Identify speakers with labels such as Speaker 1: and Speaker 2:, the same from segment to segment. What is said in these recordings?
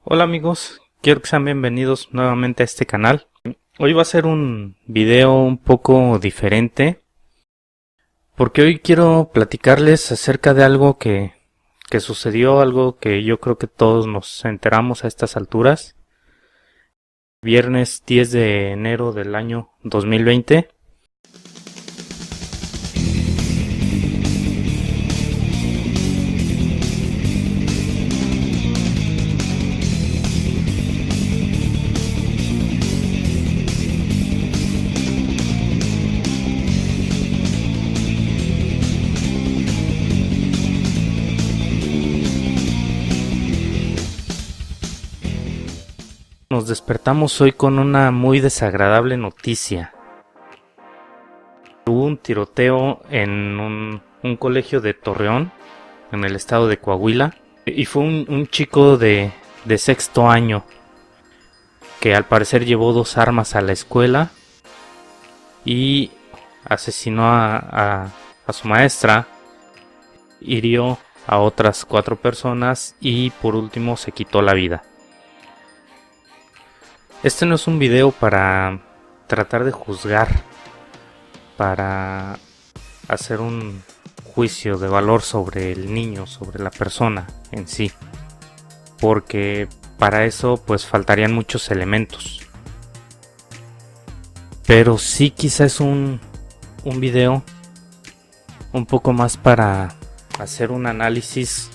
Speaker 1: Hola amigos, quiero que sean bienvenidos nuevamente a este canal. Hoy va a ser un video un poco diferente porque hoy quiero platicarles acerca de algo que sucedió, algo que yo creo que todos nos enteramos a estas alturas. Viernes 10 de enero del año 2020. Nos despertamos hoy con una muy desagradable noticia. Hubo un tiroteo en un colegio de Torreón, en el estado de Coahuila, y fue un chico de sexto año que al parecer llevó dos armas a la escuela y asesinó a su maestra, hirió a otras 4 personas y por último se quitó la vida. Este no es un video para tratar de juzgar, para hacer un juicio de valor sobre el niño, sobre la persona en sí, porque para eso pues faltarían muchos elementos. Pero sí quizás es un video un poco más para hacer un análisis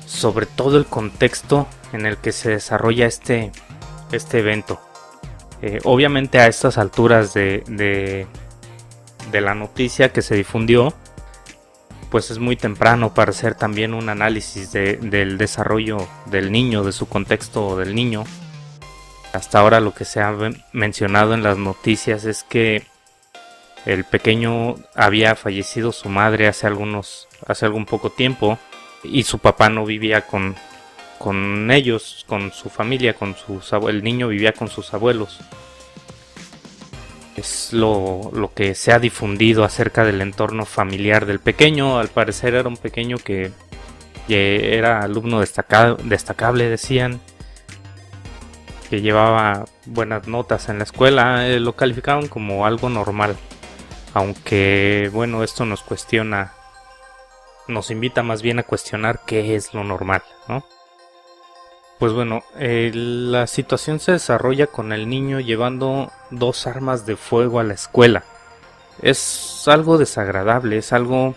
Speaker 1: sobre todo el contexto en el que se desarrolla este evento. Obviamente a estas alturas de la noticia que se difundió, pues es muy temprano para hacer también un análisis del desarrollo del niño, de su contexto del niño. Hasta ahora lo que se ha mencionado en las noticias es que el pequeño había fallecido su madre hace algún poco tiempo y su papá no vivía con ellos, con su familia, el niño vivía con sus abuelos. Es lo que se ha difundido acerca del entorno familiar del pequeño. Al parecer era un pequeño que era alumno destacable, decían, que llevaba buenas notas en la escuela, lo calificaban como algo normal, aunque bueno, esto nos invita más bien a cuestionar qué es lo normal, ¿no? Pues bueno, la situación se desarrolla con el niño llevando 2 armas de fuego a la escuela. Es algo desagradable, es algo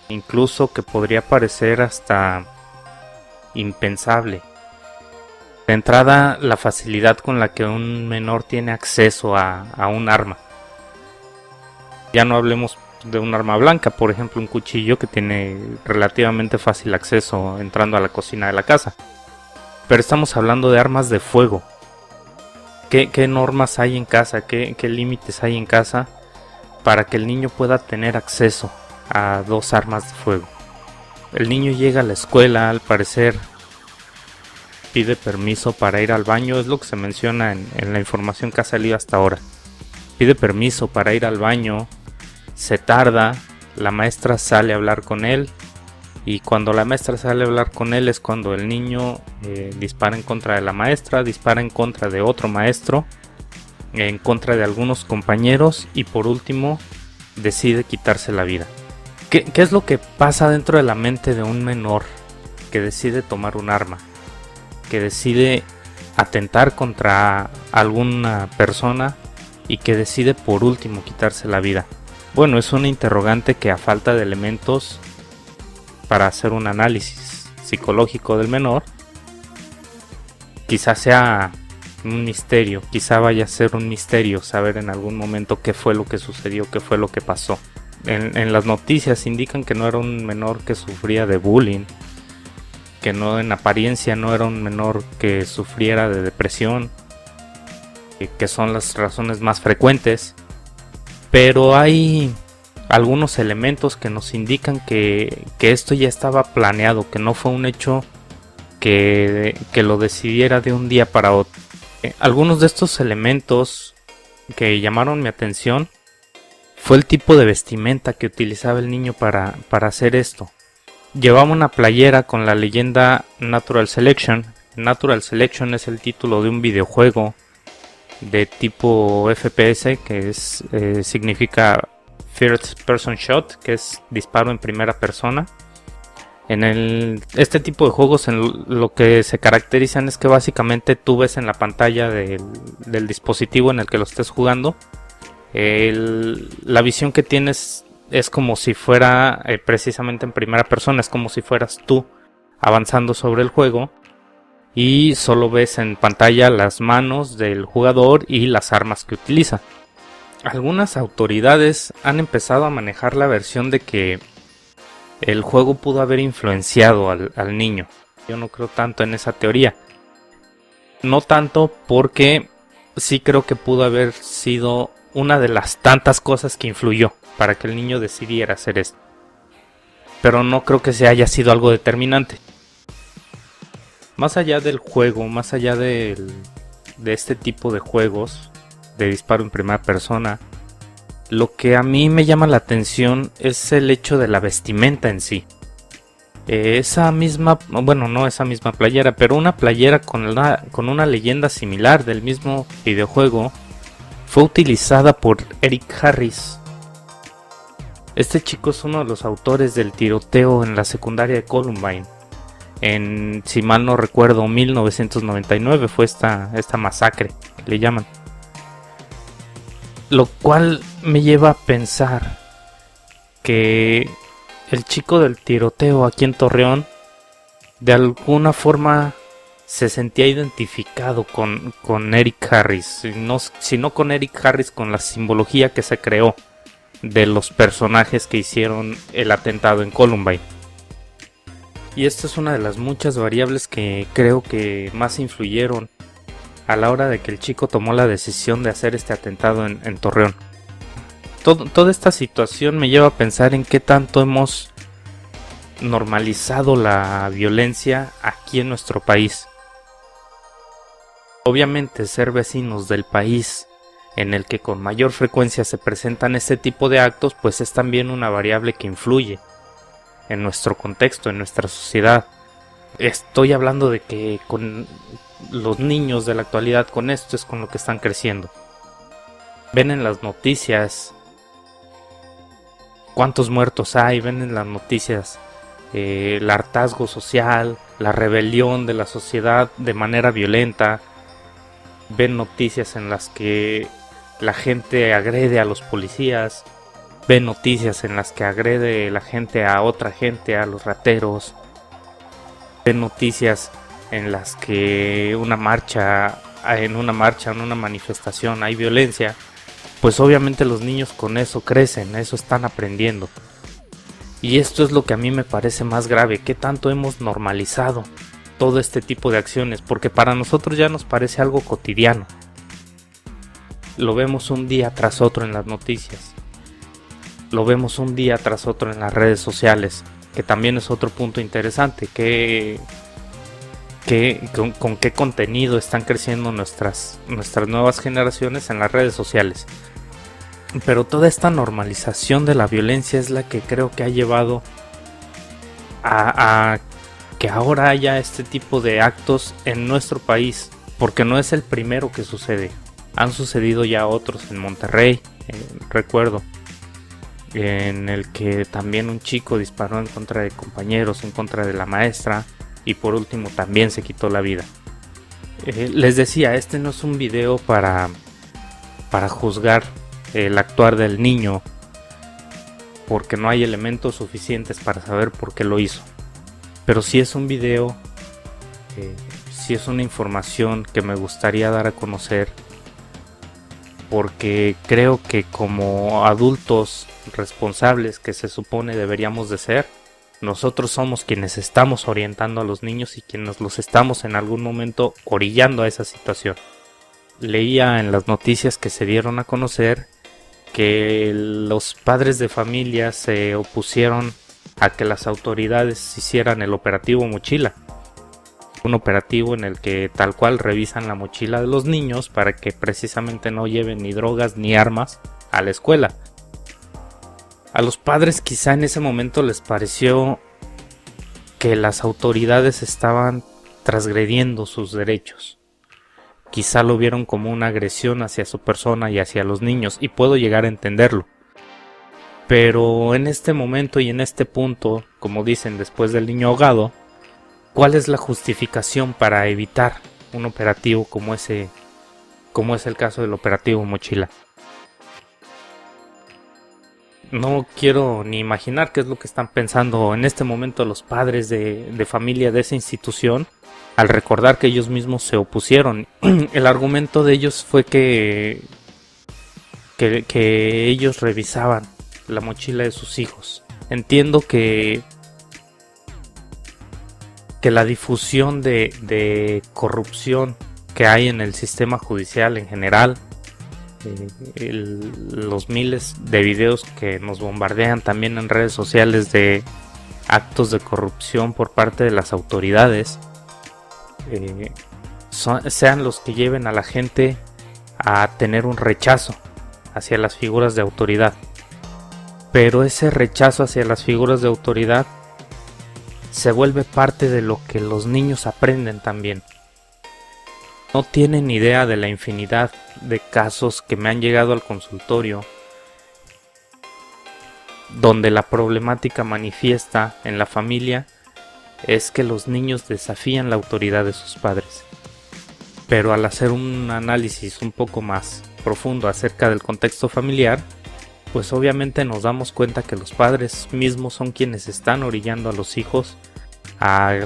Speaker 1: incluso que podría parecer hasta impensable. De entrada, la facilidad con la que un menor tiene acceso a un arma. Ya no hablemos de un arma blanca, por ejemplo un cuchillo que tiene relativamente fácil acceso entrando a la cocina de la casa. Pero estamos hablando de armas de fuego. ¿Qué normas hay en casa? ¿Qué límites hay en casa para que el niño pueda tener acceso a 2 armas de fuego? El niño llega a la escuela, al parecer pide permiso para ir al baño, es lo que se menciona en la información que ha salido hasta ahora. Pide permiso para ir al baño, se tarda, la maestra sale a hablar con él. Y cuando la maestra sale a hablar con él es cuando el niño dispara en contra de la maestra, dispara en contra de otro maestro, en contra de algunos compañeros y por último decide quitarse la vida. ¿Qué es lo que pasa dentro de la mente de un menor que decide tomar un arma? Que decide atentar contra alguna persona y que decide por último quitarse la vida. Bueno, es una interrogante que a falta de elementos para hacer un análisis psicológico del menor, quizás sea un misterio, quizá vaya a ser un misterio saber en algún momento qué fue lo que sucedió, qué fue lo que pasó. En las noticias indican que no era un menor que sufría de bullying, que no, en apariencia no era un menor que sufriera de depresión, que son las razones más frecuentes, pero hay algunos elementos que nos indican que esto ya estaba planeado, que no fue un hecho que lo decidiera de un día para otro. Algunos de estos elementos que llamaron mi atención fue el tipo de vestimenta que utilizaba el niño para hacer esto. Llevaba una playera con la leyenda Natural Selection, Natural Selection es el título de un videojuego de tipo FPS, que significa First Person Shot, que es disparo en primera persona. Este tipo de juegos lo que se caracterizan es que básicamente tú ves en la pantalla del dispositivo en el que lo estés jugando, la visión que tienes es como si fuera precisamente en primera persona, es como si fueras tú avanzando sobre el juego y solo ves en pantalla las manos del jugador y las armas que utiliza. Algunas autoridades han empezado a manejar la versión de que el juego pudo haber influenciado al niño. Yo no creo tanto en esa teoría. No tanto porque sí creo que pudo haber sido una de las tantas cosas que influyó para que el niño decidiera hacer esto. Pero no creo que se haya sido algo determinante. Más allá del juego, más allá de este tipo de juegos de disparo en primera persona, lo que a mí me llama la atención es el hecho de la vestimenta en sí. Esa misma, bueno, no esa misma playera, pero una playera con una leyenda similar del mismo videojuego fue utilizada por Eric Harris. Este chico es uno de los autores del tiroteo en la secundaria de Columbine. Si mal no recuerdo, 1999 fue esta masacre que le llaman. Lo cual me lleva a pensar que el chico del tiroteo aquí en Torreón de alguna forma se sentía identificado con Eric Harris, si no con Eric Harris, con la simbología que se creó de los personajes que hicieron el atentado en Columbine. Y esta es una de las muchas variables que creo que más influyeron a la hora de que el chico tomó la decisión de hacer este atentado en Torreón. Toda esta situación me lleva a pensar en qué tanto hemos normalizado la violencia aquí en nuestro país. Obviamente ser vecinos del país en el que con mayor frecuencia se presentan este tipo de actos, pues es también una variable que influye en nuestro contexto, en nuestra sociedad. Estoy hablando de que con los niños de la actualidad, con esto es con lo que están creciendo. Ven en las noticias cuántos muertos hay, ven en las noticias el hartazgo social, la rebelión de la sociedad de manera violenta. Ven noticias en las que la gente agrede a los policías, ven noticias en las que agrede la gente a otra gente, a los rateros, ven noticias en las que en una marcha, en una manifestación hay violencia. Pues obviamente los niños con eso crecen, eso están aprendiendo. Y esto es lo que a mí me parece más grave, que tanto hemos normalizado todo este tipo de acciones, porque para nosotros ya nos parece algo cotidiano. Lo vemos un día tras otro en las noticias, lo vemos un día tras otro en las redes sociales, que también es otro punto interesante, con qué contenido están creciendo nuestras nuevas generaciones en las redes sociales. Pero toda esta normalización de la violencia es la que creo que ha llevado a que ahora haya este tipo de actos en nuestro país, porque no es el primero que sucede. Han sucedido ya otros en Monterrey, recuerdo, en el que también un chico disparó en contra de compañeros, en contra de la maestra, y por último también se quitó la vida. Les decía, este no es un video para juzgar el actuar del niño, porque no hay elementos suficientes para saber por qué lo hizo. Pero sí es un video, sí es una información que me gustaría dar a conocer, porque creo que como adultos responsables que se supone deberíamos de ser, nosotros somos quienes estamos orientando a los niños y quienes los estamos en algún momento orillando a esa situación. Leía en las noticias que se dieron a conocer que los padres de familia se opusieron a que las autoridades hicieran el operativo mochila. Un operativo en el que tal cual revisan la mochila de los niños para que precisamente no lleven ni drogas ni armas a la escuela. A los padres quizá en ese momento les pareció que las autoridades estaban transgrediendo sus derechos. Quizá lo vieron como una agresión hacia su persona y hacia los niños, y puedo llegar a entenderlo. Pero en este momento y en este punto, como dicen después del niño ahogado, ¿cuál es la justificación para evitar un operativo como ese, como es el caso del operativo Mochila? No quiero ni imaginar qué es lo que están pensando en este momento los padres de familia de esa institución al recordar que ellos mismos se opusieron. El argumento de ellos fue que ellos revisaban la mochila de sus hijos. Entiendo que la difusión de corrupción que hay en el sistema judicial en general, los miles de videos que nos bombardean también en redes sociales de actos de corrupción por parte de las autoridades, sean los que lleven a la gente a tener un rechazo hacia las figuras de autoridad. Pero ese rechazo hacia las figuras de autoridad se vuelve parte de lo que los niños aprenden también. No tienen idea de la infinidad de casos que me han llegado al consultorio donde la problemática manifiesta en la familia es que los niños desafían la autoridad de sus padres. Pero al hacer un análisis un poco más profundo acerca del contexto familiar, pues obviamente nos damos cuenta que los padres mismos son quienes están orillando a los hijos a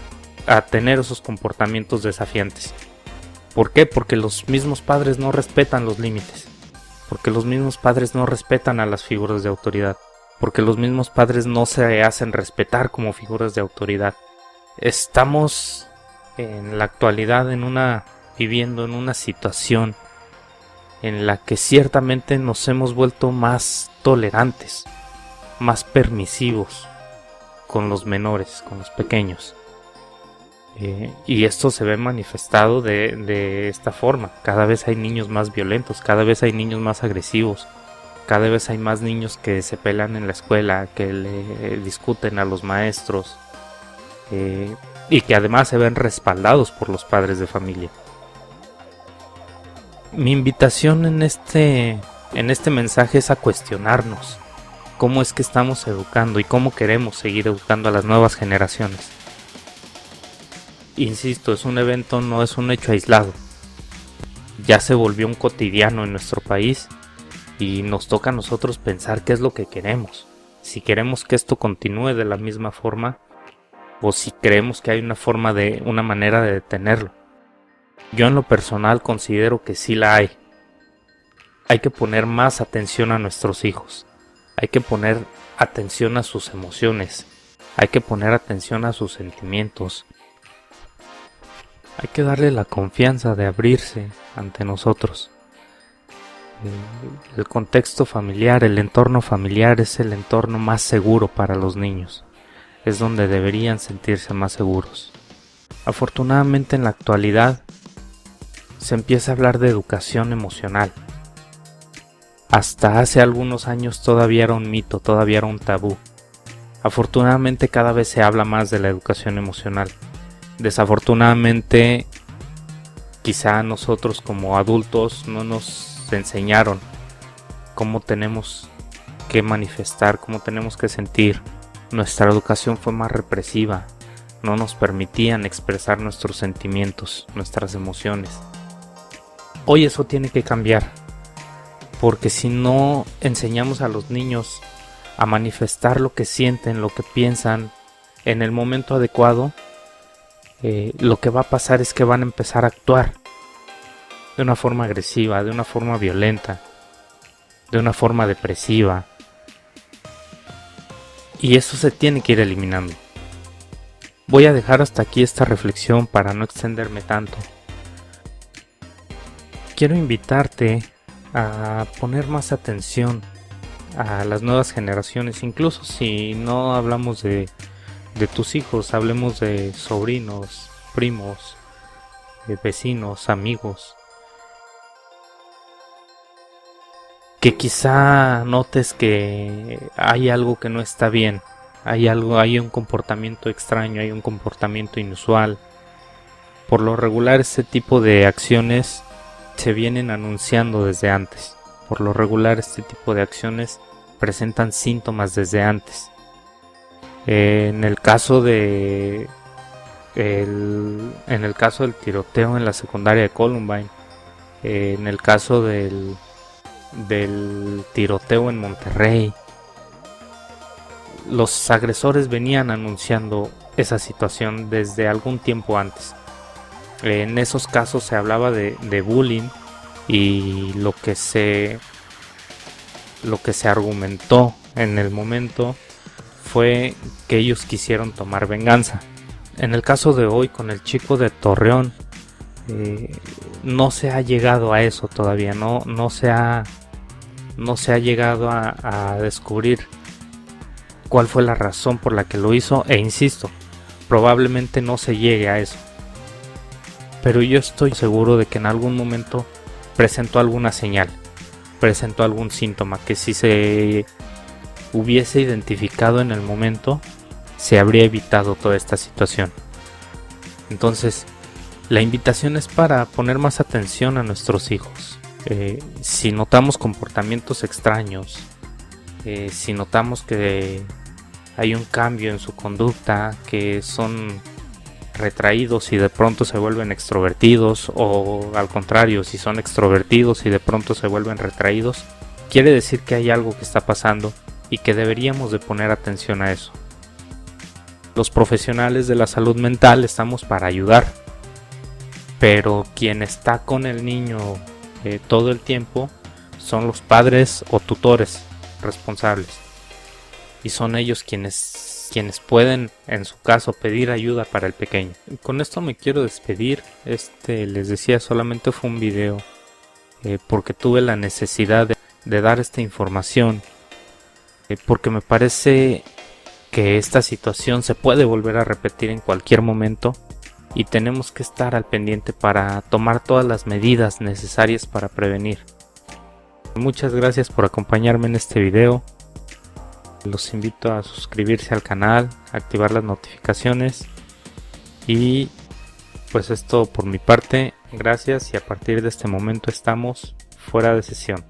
Speaker 1: tener esos comportamientos desafiantes. ¿Por qué? Porque los mismos padres no respetan los límites, porque los mismos padres no respetan a las figuras de autoridad, porque los mismos padres no se hacen respetar como figuras de autoridad. Estamos en la actualidad viviendo en una situación en la que ciertamente nos hemos vuelto más tolerantes, más permisivos con los menores, con los pequeños. Y esto se ve manifestado de esta forma. Cada vez hay niños más violentos, cada vez hay niños más agresivos, cada vez hay más niños que se pelean en la escuela, que le discuten a los maestros, y que además se ven respaldados por los padres de familia. Mi invitación en este mensaje es a cuestionarnos cómo es que estamos educando y cómo queremos seguir educando a las nuevas generaciones. Insisto, es un evento, no es un hecho aislado. Ya se volvió un cotidiano en nuestro país y nos toca a nosotros pensar qué es lo que queremos. Si queremos que esto continúe de la misma forma o si creemos que hay una manera de detenerlo. Yo en lo personal considero que sí la hay. Hay que poner más atención a nuestros hijos. Hay que poner atención a sus emociones. Hay que poner atención a sus sentimientos. Hay que darle la confianza de abrirse ante nosotros. El contexto familiar, el entorno familiar es el entorno más seguro para los niños. Es donde deberían sentirse más seguros. Afortunadamente en la actualidad se empieza a hablar de educación emocional. Hasta hace algunos años todavía era un mito, todavía era un tabú. Afortunadamente cada vez se habla más de la educación emocional. Desafortunadamente, quizá nosotros como adultos no nos enseñaron cómo tenemos que manifestar, cómo tenemos que sentir. Nuestra educación fue más represiva, no nos permitían expresar nuestros sentimientos, nuestras emociones. Hoy eso tiene que cambiar, porque si no enseñamos a los niños a manifestar lo que sienten, lo que piensan en el momento adecuado, lo que va a pasar es que van a empezar a actuar de una forma agresiva, de una forma violenta, de una forma depresiva. Y eso se tiene que ir eliminando. Voy a dejar hasta aquí esta reflexión para no extenderme tanto. Quiero invitarte a poner más atención a las nuevas generaciones, incluso si no hablamos de tus hijos, hablemos de sobrinos, primos, vecinos, amigos, que quizá notes que hay algo que no está bien, hay un comportamiento extraño, hay un comportamiento inusual, Por lo regular este tipo de acciones se vienen anunciando desde antes. Por lo regular este tipo de acciones presentan síntomas desde antes. En el caso del tiroteo en la secundaria de Columbine, en el caso del tiroteo en Monterrey, los agresores venían anunciando esa situación desde algún tiempo antes. En esos casos se hablaba de bullying, y lo que se argumentó en el momento fue que ellos quisieron tomar venganza. En el caso de hoy con el chico de Torreón, no se ha llegado a eso todavía, no se ha llegado a descubrir cuál fue la razón por la que lo hizo, e insisto, probablemente no se llegue a eso. Pero yo estoy seguro de que en algún momento presentó alguna señal, presentó algún síntoma que si se hubiese identificado en el momento, se habría evitado toda esta situación. Entonces, la invitación es para poner más atención a nuestros hijos. Si notamos comportamientos extraños, si notamos que hay un cambio en su conducta, que son retraídos y de pronto se vuelven extrovertidos, o al contrario, si son extrovertidos y de pronto se vuelven retraídos, quiere decir que hay algo que está pasando y que deberíamos de poner atención a eso. Los profesionales de la salud mental estamos para ayudar, pero quien está con el niño todo el tiempo son los padres o tutores responsables, y son ellos quienes pueden, en su caso, pedir ayuda para el pequeño. Con esto me quiero despedir. Les decía, solamente fue un video porque tuve la necesidad de dar esta información, porque me parece que esta situación se puede volver a repetir en cualquier momento y tenemos que estar al pendiente para tomar todas las medidas necesarias para prevenir. Muchas gracias por acompañarme en este video. Los invito a suscribirse al canal, activar las notificaciones, y pues es todo por mi parte. Gracias, y a partir de este momento estamos fuera de sesión.